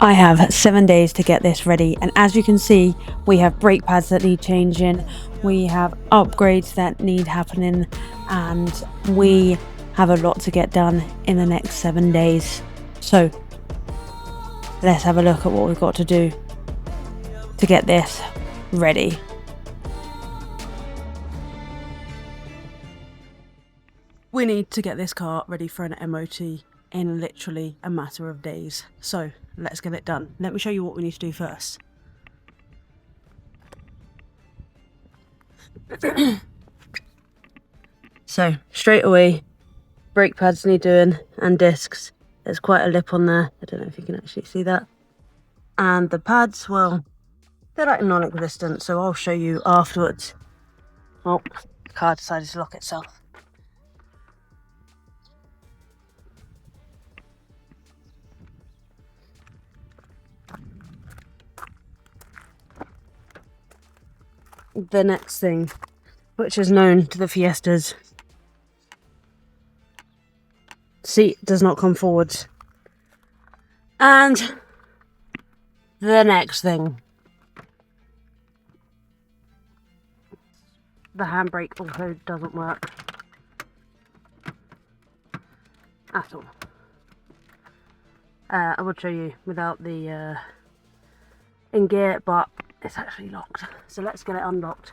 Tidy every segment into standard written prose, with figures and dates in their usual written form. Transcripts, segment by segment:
I have 7 days to get this ready, and as you can see, we have brake pads that need changing, we have upgrades that need happening, and we have a lot to get done in the next 7 days. So let's have a look at what we've got to do to get this ready. We need to get this car ready for an MOT in literally a matter of days. So let's get it done. Let me show you what we need to do first. So straight away, brake pads need doing and discs. There's quite a lip on there. I don't know if you can actually see that. And the pads, well, they're like non-existent, so I'll show you afterwards. Oh, the car decided to lock itself. The next thing, which is known to the Fiestas, seat does not come forwards. And the next thing, the handbrake also doesn't work at all. I would show you without the in gear, but it's actually locked. So let's get it unlocked.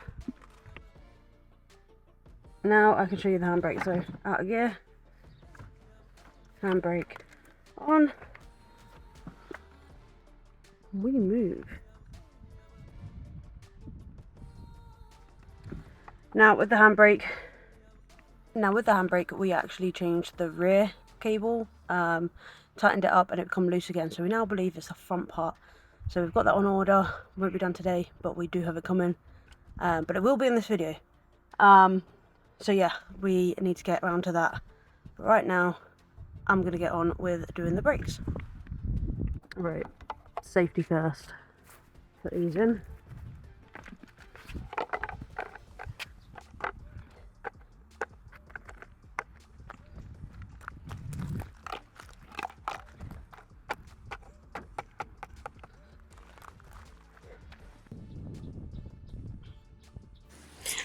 Now I can show you the handbrake. So out of gear, handbrake on. We move. Now with the handbrake, we actually changed the rear cable, tightened it up, and it become loose again. So we now believe it's the front part. So we've got that on order. Won't be done today, but we do have it coming. But it will be in this video. So yeah, we need to get around to that. But right now, I'm gonna get on with doing the brakes. Right, safety first. Put these in.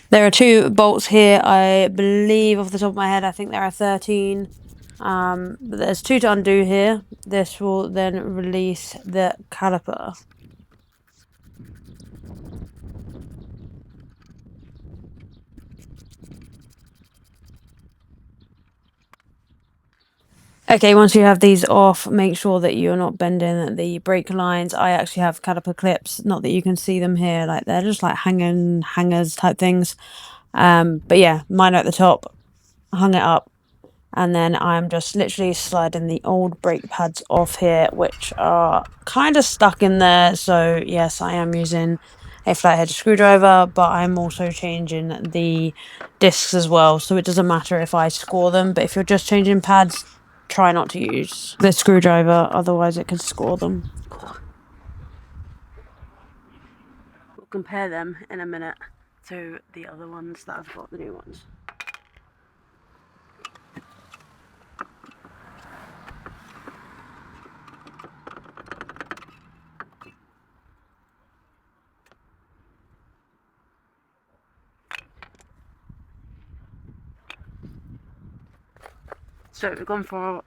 There are 2 bolts here. I believe off the top of my head, I think there are 13. But there's 2 to undo here. This will then release the caliper. Okay, once you have these off, make sure that you're not bending the brake lines. I actually have caliper clips, not that you can see them here, like they're just like hangers type things. But yeah, mine are at the top, hung it up, and then I'm just literally sliding the old brake pads off here, which are kind of stuck in there. So yes, I am using a flathead screwdriver, but I'm also changing the discs as well. So it doesn't matter if I score them, but if you're just changing pads, try not to use the screwdriver, otherwise it could score them. We'll compare them in a minute to the other ones that I've got, the new ones. So we've gone for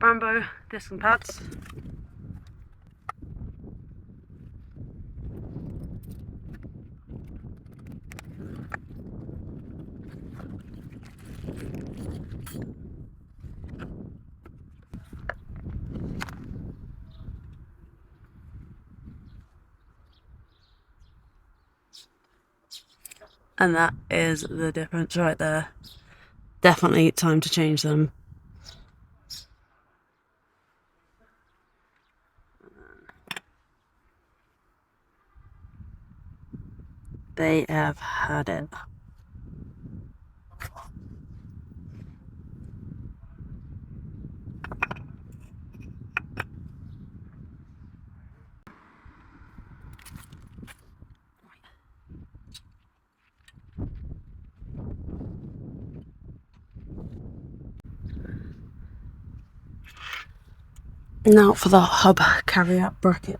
Brembo disc and pads. And that is the difference right there. Definitely time to change them. They have had it. Now for the hub carrier bracket.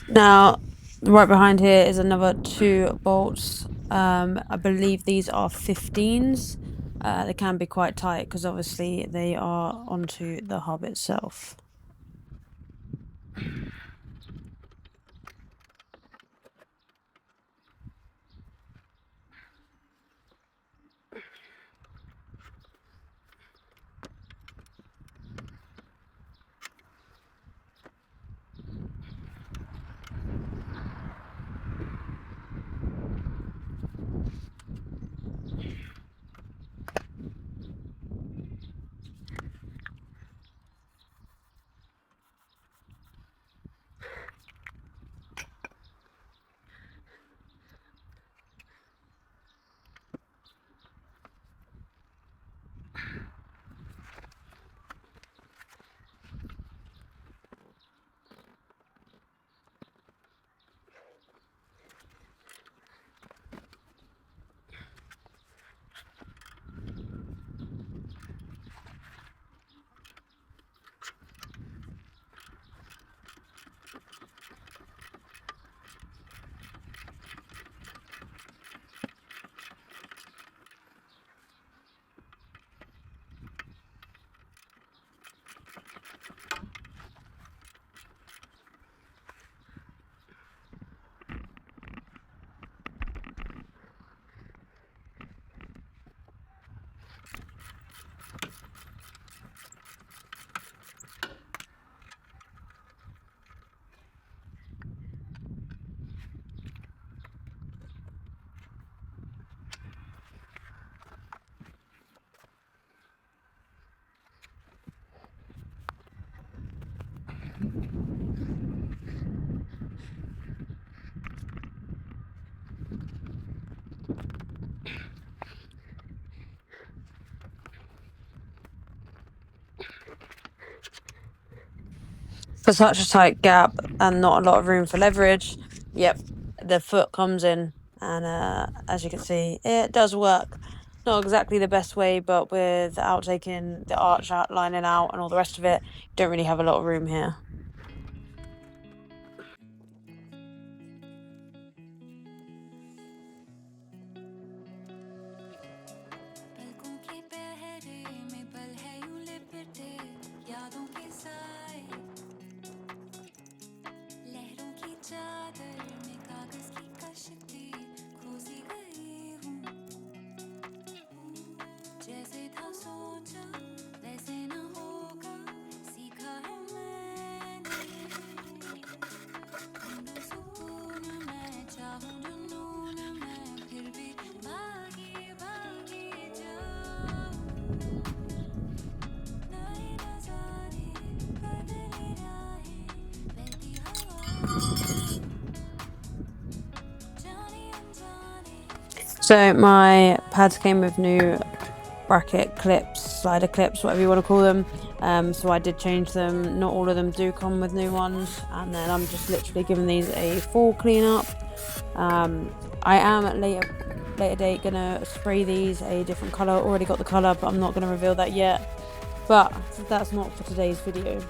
Now, right behind here is another 2 bolts. I believe these are 15s. They can be quite tight because obviously they are onto the hub itself. For such a tight gap and not a lot of room for leverage, yep, the foot comes in, and as you can see, it does work. Not exactly the best way, but without taking the arch outlining out and all the rest of it, you don't really have a lot of room here. So my pads came with new bracket clips, slider clips, whatever you want to call them. So I did change them. Not all of them do come with new ones, and then I'm just literally giving these a full clean up. I am at later date gonna spray these a different color. Already got the color, but I'm not gonna reveal that yet. But that's not for today's video.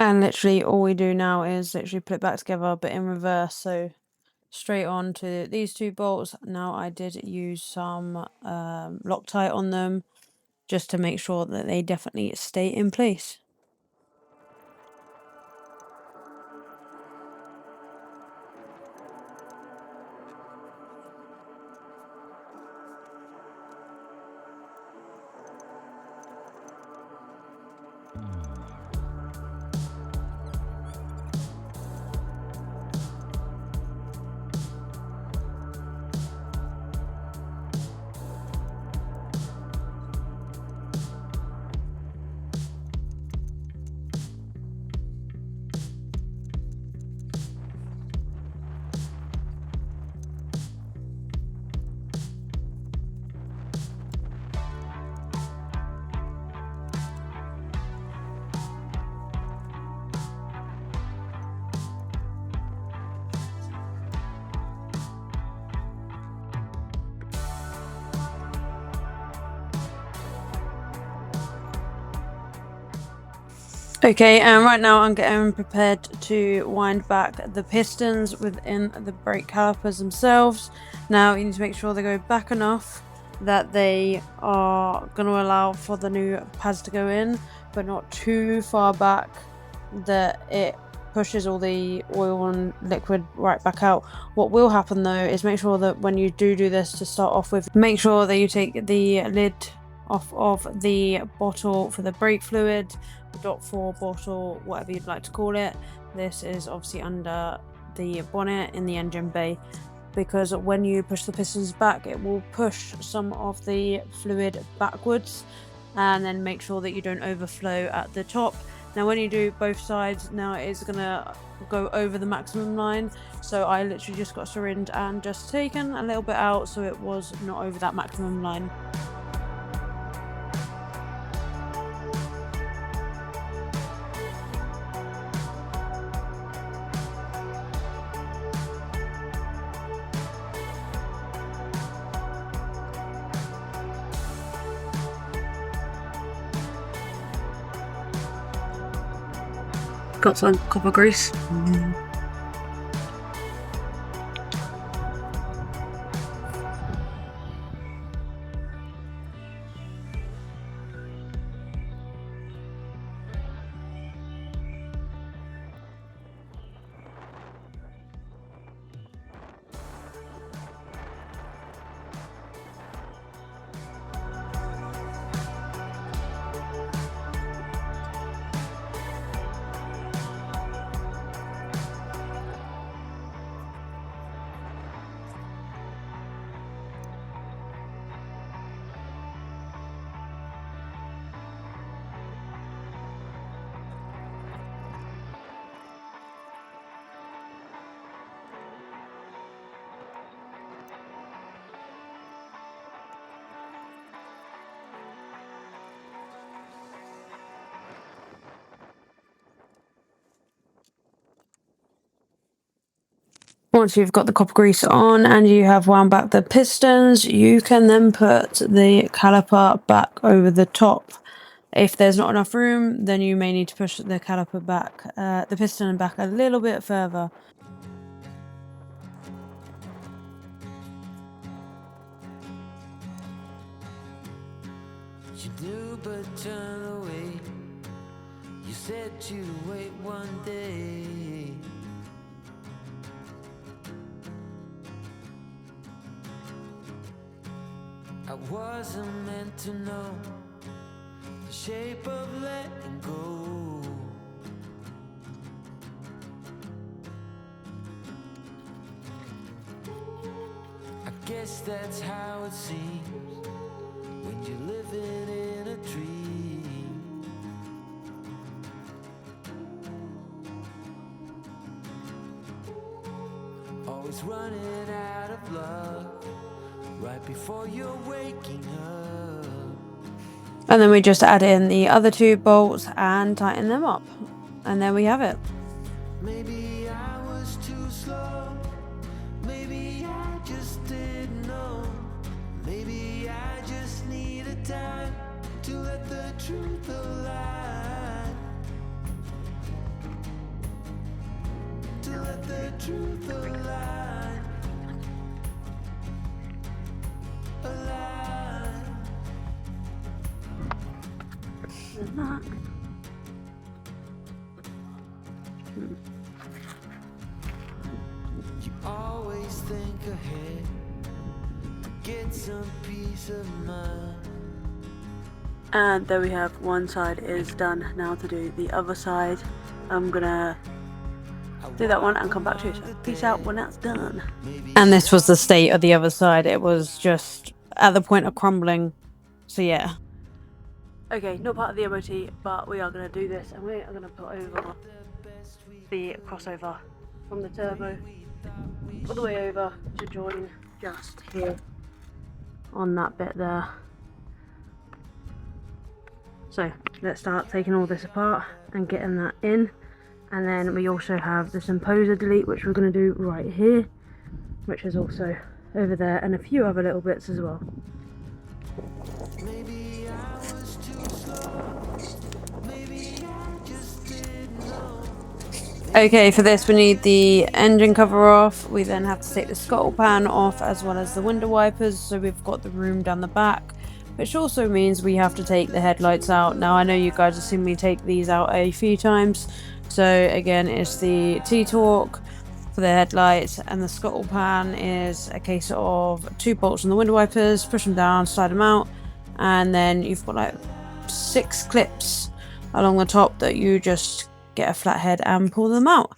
And literally all we do now is literally put it back together, but in reverse. So straight on to these 2 bolts. Now I did use some Loctite on them just to make sure that they definitely stay in place. Okay, and right now I'm getting prepared to wind back the pistons within the brake calipers themselves. Now you need to make sure they go back enough that they are going to allow for the new pads to go in, but not too far back that it pushes all the oil and liquid right back out. What will happen though is make sure that when you do this to start off with, make sure that you take the lid off of the bottle for the brake fluid, the .4 bottle, whatever you'd like to call it. This is obviously under the bonnet in the engine bay, because when you push the pistons back, it will push some of the fluid backwards, and then make sure that you don't overflow at the top. Now when you do both sides, now it is gonna go over the maximum line, so I literally just got a syringe and just taken a little bit out so it was not over that maximum line. Got some copper grease. Once you've got the copper grease on and you have wound back the pistons, you can then put the caliper back over the top. If there's not enough room, then you may need to push the caliper back, the piston back a little bit further. You do but turn away. You said you'd wait one day. I wasn't meant to know the shape of letting go. I guess that's how it seems when you're living in a dream. Always running out of love right before you're waking up. And then we just add in the other 2 bolts and tighten them up. And there we have it. Maybe I was too slow. Maybe I just didn't know. Maybe I just needed time to let the truth align. truth alive, alive. There's that. You always think ahead to get some peace of mind. And there we have, one side is done. Now to do the other side. I'm gonna do that one and come back to you. So peace out when that's done. And this was the state of the other side. It was just at the point of crumbling. So yeah. Okay, not part of the MOT, but we are gonna do this, and we are gonna put over the crossover from the turbo all the way over to join just here on that bit there. So let's start taking all this apart and getting that in, and then we also have the Symposer delete, which we're going to do right here, which is also over there, and a few other little bits as well. Maybe I was too slow. Maybe I just didn't know. Okay, for this we need the engine cover off. We then have to take the scuttle pan off, as well as the window wipers, so we've got the room down the back, which also means we have to take the headlights out. Now I know you guys have seen me take these out a few times, so again it's the T-torque for the headlights, and the scuttle pan is a case of 2 bolts on the window wipers, push them down, slide them out, and then you've got like 6 clips along the top that you just get a flathead and pull them out,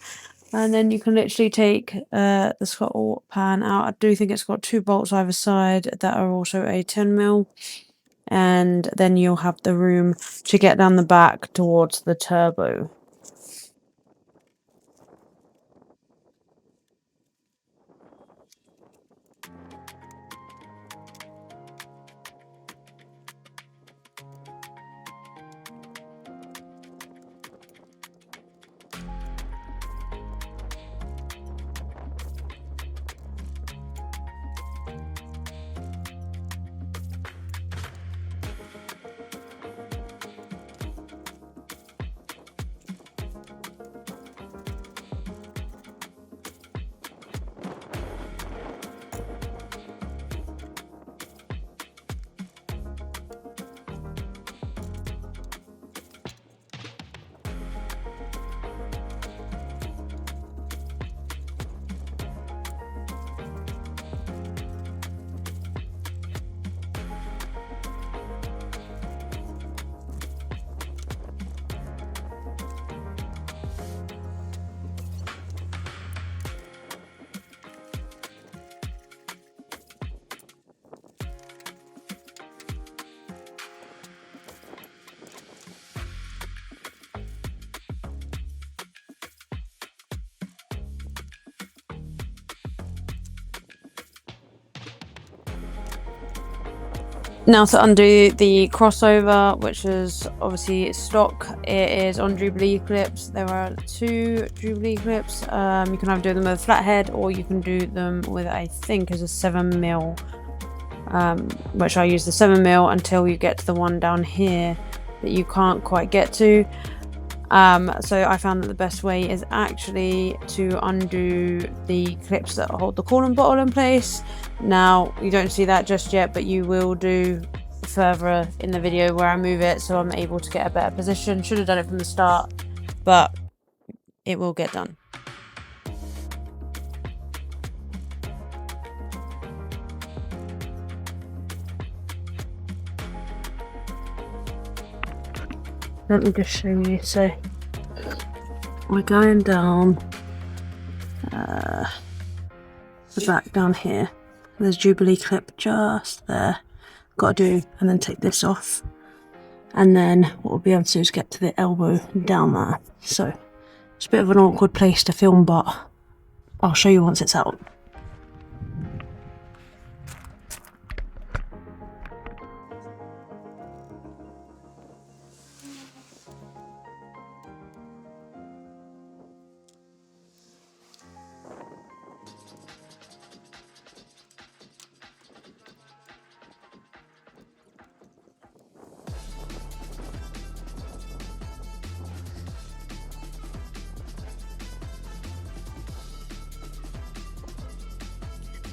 and then you can literally take the scuttle pan out. I do think it's got 2 bolts either side that are also a 10mm, and then you'll have the room to get down the back towards the turbo. Now to undo the crossover, which is obviously stock, it is on Jubilee clips. There are 2 Jubilee clips. You can either do them with a flathead, or you can do them with, I think, is a 7mm, which I use the 7mm until you get to the one down here that you can't quite get to. So I found that the best way is actually to undo the clips that hold the coolant bottle in place. Now you don't see that just yet, but you will do further in the video where I move it, so I'm able to get a better position. Should have done it from the start, but it will get done. Let me just show you. So we're going down the back down here. There's Jubilee clip just there. Got to do, and then take this off. And then what we'll be able to do is get to the elbow down there. So it's a bit of an awkward place to film, but I'll show you once it's out.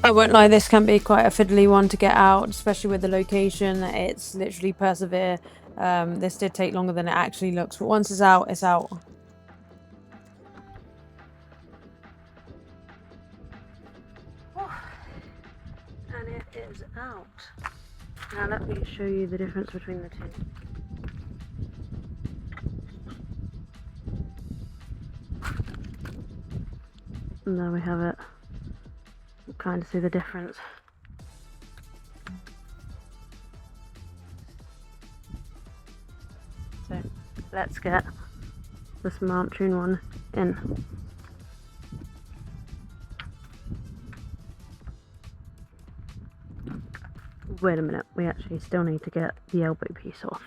I won't lie, this can be quite a fiddly one to get out, especially with the location. It's literally persevere. This did take longer than it actually looks, but once it's out, it's out. And it is out. Now let me show you the difference between the two. And there we have it. You kind of see the difference. So let's get this mount tune one in. Wait a minute, we actually still need to get the elbow piece off.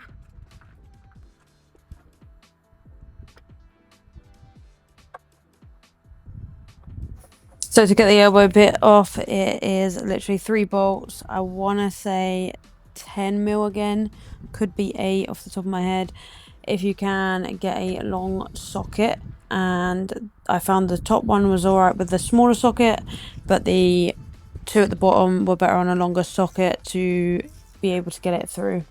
So to get the elbow bit off, it is literally 3 bolts. I want to say 10 mil again, could be 8 off the top of my head. If you can get a long socket, and I found the top one was alright with the smaller socket, but the 2 at the bottom were better on a longer socket to be able to get it through.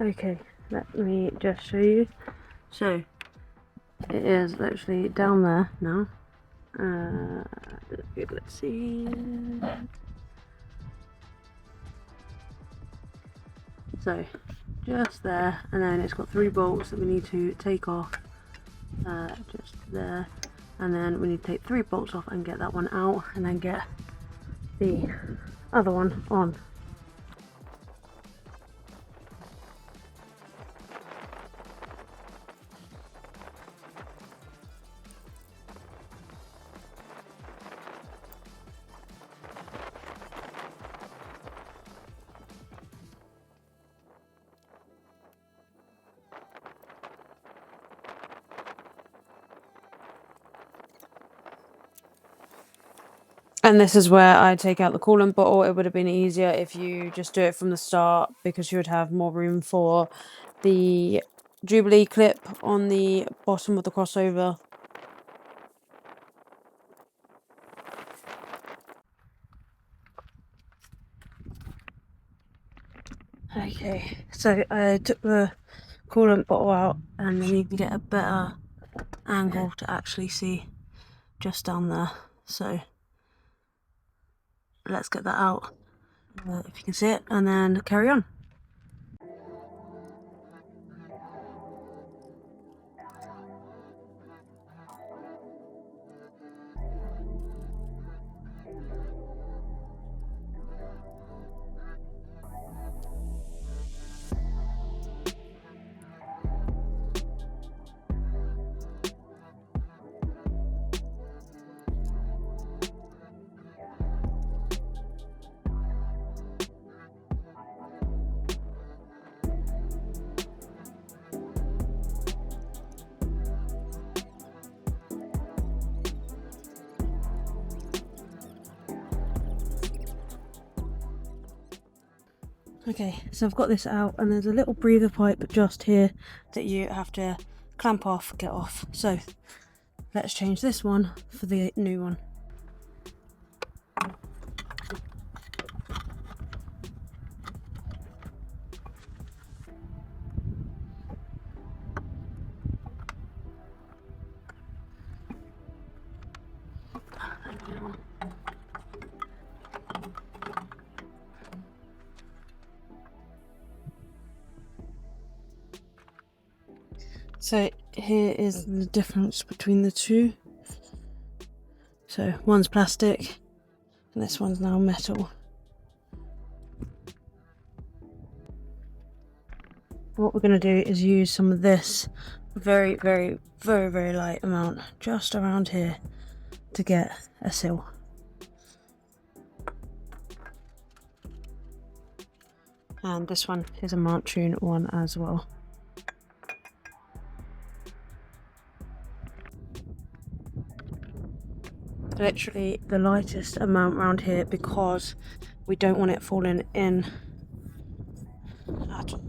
Okay, let me just show you. So it is literally down there now. Let's see. So just there, and then it's got 3 bolts that we need to take off. Just there, and then we need to take 3 bolts off and get that one out, and then get the other one on. And this is where I take out the coolant bottle. It would have been easier if you just do it from the start, because you would have more room for the Jubilee clip on the bottom of the crossover. Okay, so I took the coolant bottle out, and then you can get a better angle to actually see just down there. So let's get that out, if you can see it, and then carry on. Okay, so I've got this out, and there's a little breather pipe just here that you have to clamp off, get off. So let's change this one for the new one. So here is the difference between the two. So one's plastic and this one's now metal. What we're going to do is use some of this very light amount just around here to get a seal. And this one is a Martune one as well. literally the lightest amount around here because we don't want it falling in at all.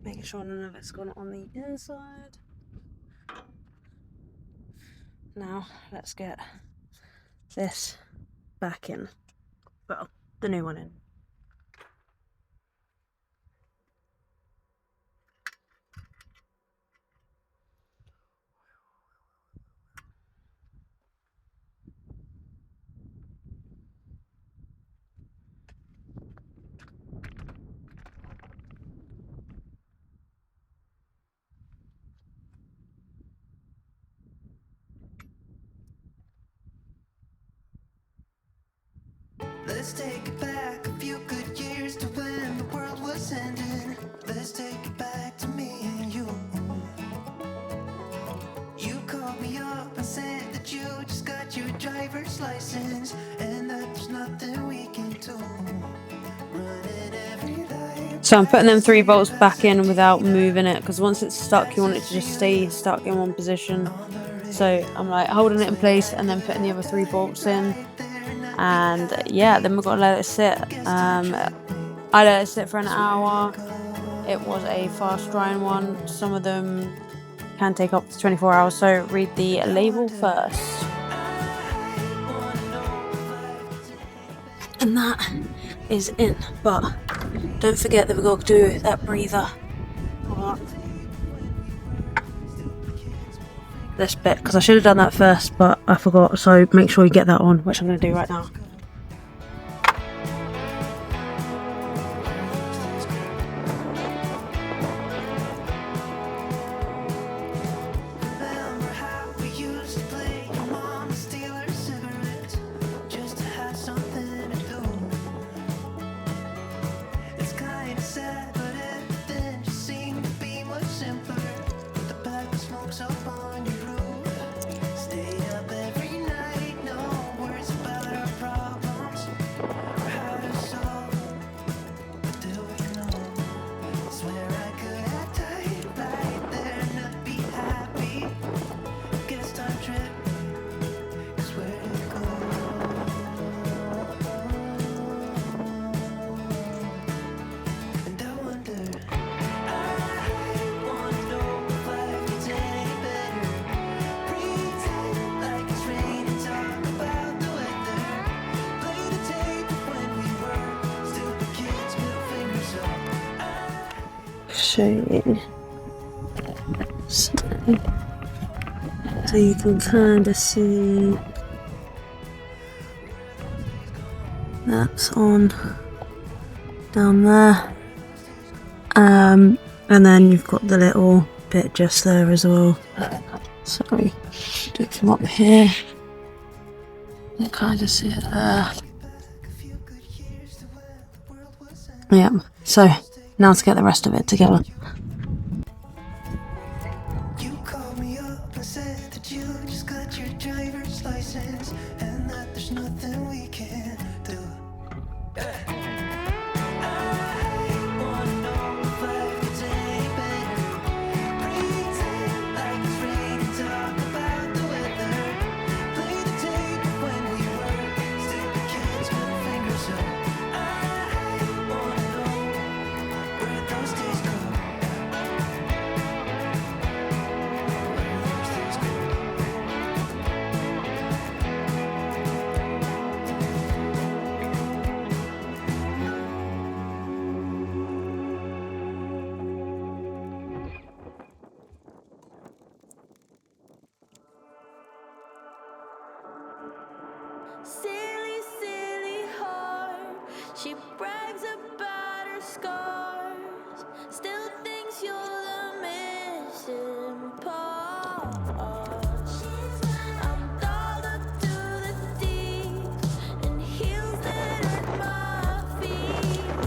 Making sure none of it's gone on the inside. Now let's get this back in. Well, the new one in. Let's take it back a few good years to when the world was ending. Let's take it back to me and you. You called me up and said that you just got your driver's license and that there's nothing we can do. Running every light. So I'm putting them 3 bolts back in without moving it because once it's stuck you want it to just stay stuck in one position. So I'm like holding it in place and then putting the other 3 bolts in. And yeah, then we've got to let it sit. I let it sit for an hour. It was a fast drying one. Some of them can take up to 24 hours, so read the label first. And that is in, but don't forget that we've got to do that breather. This bit, because I should have done that first, but I forgot, so make sure you get that on, which I'm going to do right now. Show you so you can kind of see that's on down there, and then you've got the little bit just there as well. Sorry, do it from up here. You kind of see it there. Yeah, so now to get the rest of it together. You called me up and said that you just got your driver's license and that there's nothing we can do.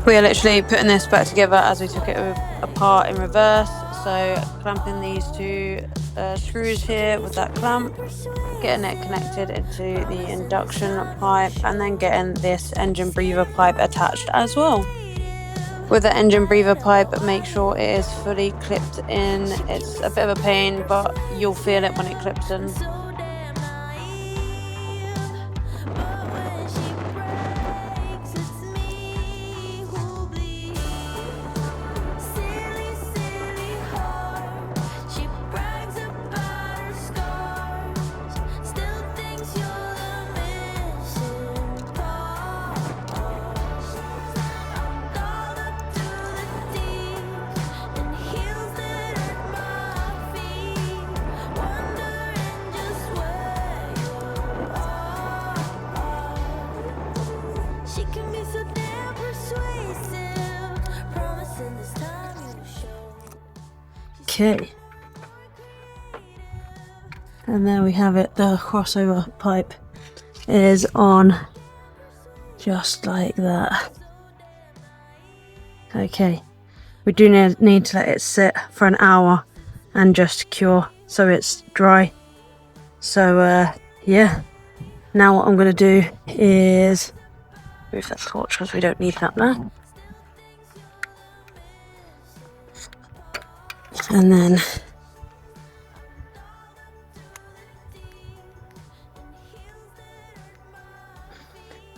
We are literally putting this back together as we took it apart in reverse. So clamping these two screws here with that clamp, getting it connected into the induction pipe, and then getting this engine breather pipe attached as well. With the engine breather pipe, make sure it is fully clipped in. It's a bit of a pain, but you'll feel it when it clips in. Okay, and there we have it. The crossover pipe is on just like that. Okay, we do need to let it sit for an hour and just cure so it's dry. So yeah, now what I'm going to do is move that torch because we don't need that now. And then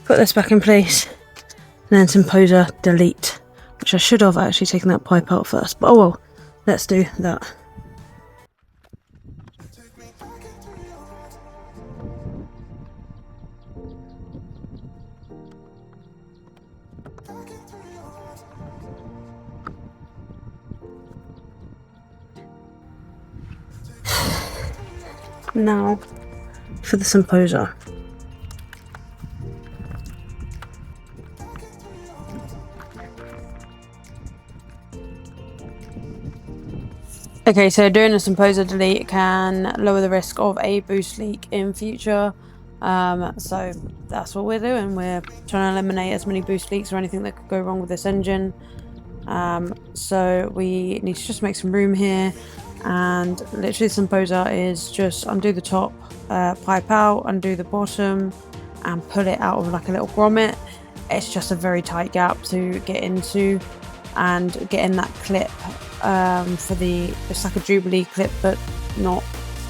put this back in place, and then Symposer delete, which I should have actually taken that pipe out first, but oh well, let's do that. Now for the Symposer. Okay, so doing a Symposer delete can lower the risk of a boost leak in future. So that's what we're doing. We're trying to eliminate as many boost leaks or anything that could go wrong with this engine. So we need to just make some room here, and literally Symposer is just undo the top pipe out, undo the bottom, and pull it out of like a little grommet. It's just a very tight gap to get into, and getting that clip for the, it's like a Jubilee clip, but not,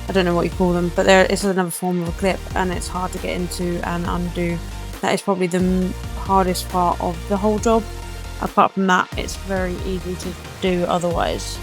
I don't know what you call them, but there is another form of a clip, and it's hard to get into and undo. That is probably the hardest part of the whole job. Apart from that, it's very easy to do otherwise.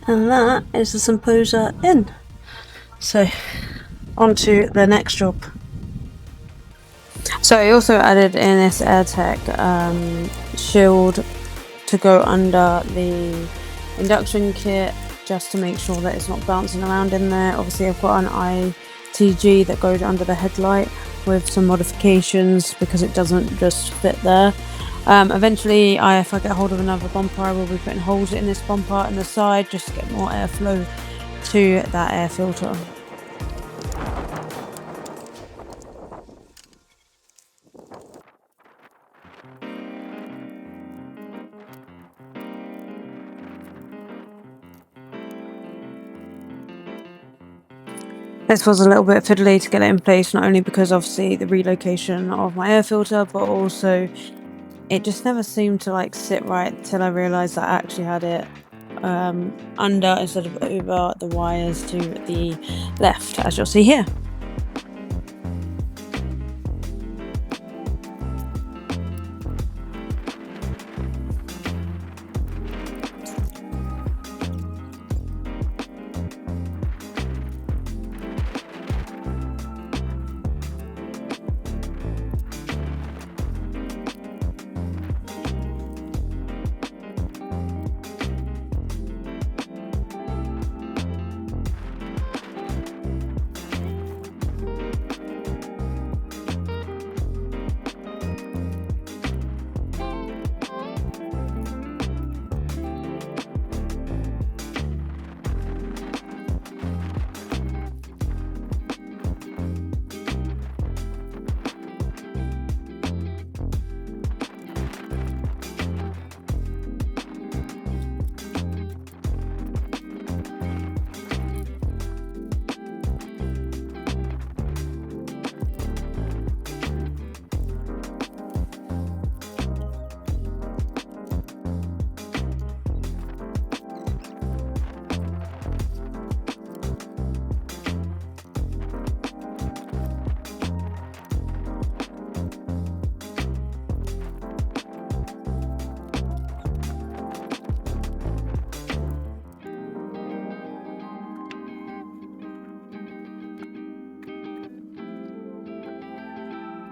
And that is the Symposer in. So on to the next job. So I also added in this AirTech shield to go under the induction kit, just to make sure that it's not bouncing around in there. Obviously I've got an ITG that goes under the headlight with some modifications because it doesn't just fit there. Eventually, if I get hold of another bumper, I will be putting holes in this bumper and the side just to get more airflow to that air filter. This was a little bit fiddly to get it in place, not only because obviously the relocation of my air filter, but also it just never seemed to like sit right till I realised that I actually had it under instead of over the wires to the left, as you'll see here.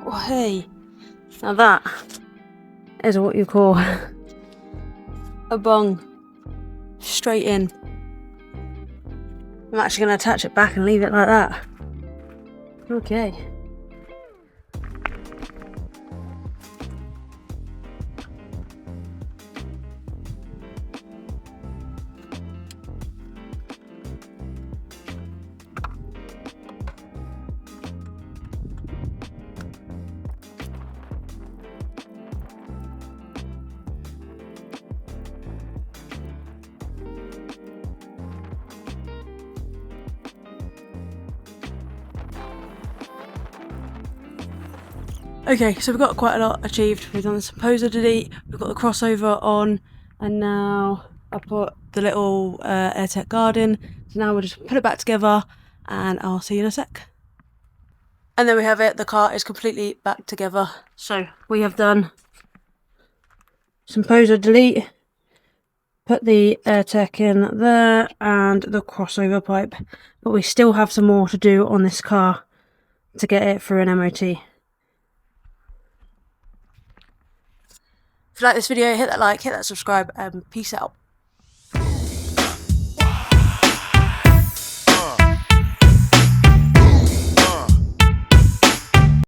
Oh, hey, now that is what you call a bung, straight in. I'm actually going to attach it back and leave it like that. Okay. Okay, so we've got quite a lot achieved. We've done the Symposer delete, we've got the crossover on, and now I put the little AirTech guard. So now we'll just put it back together and I'll see you in a sec. And there we have it, the car is completely back together. So we have done Symposer delete, put the AirTech in there and the crossover pipe, but we still have some more to do on this car to get it through an MOT. If you like this video, hit that like, hit that subscribe, and peace out.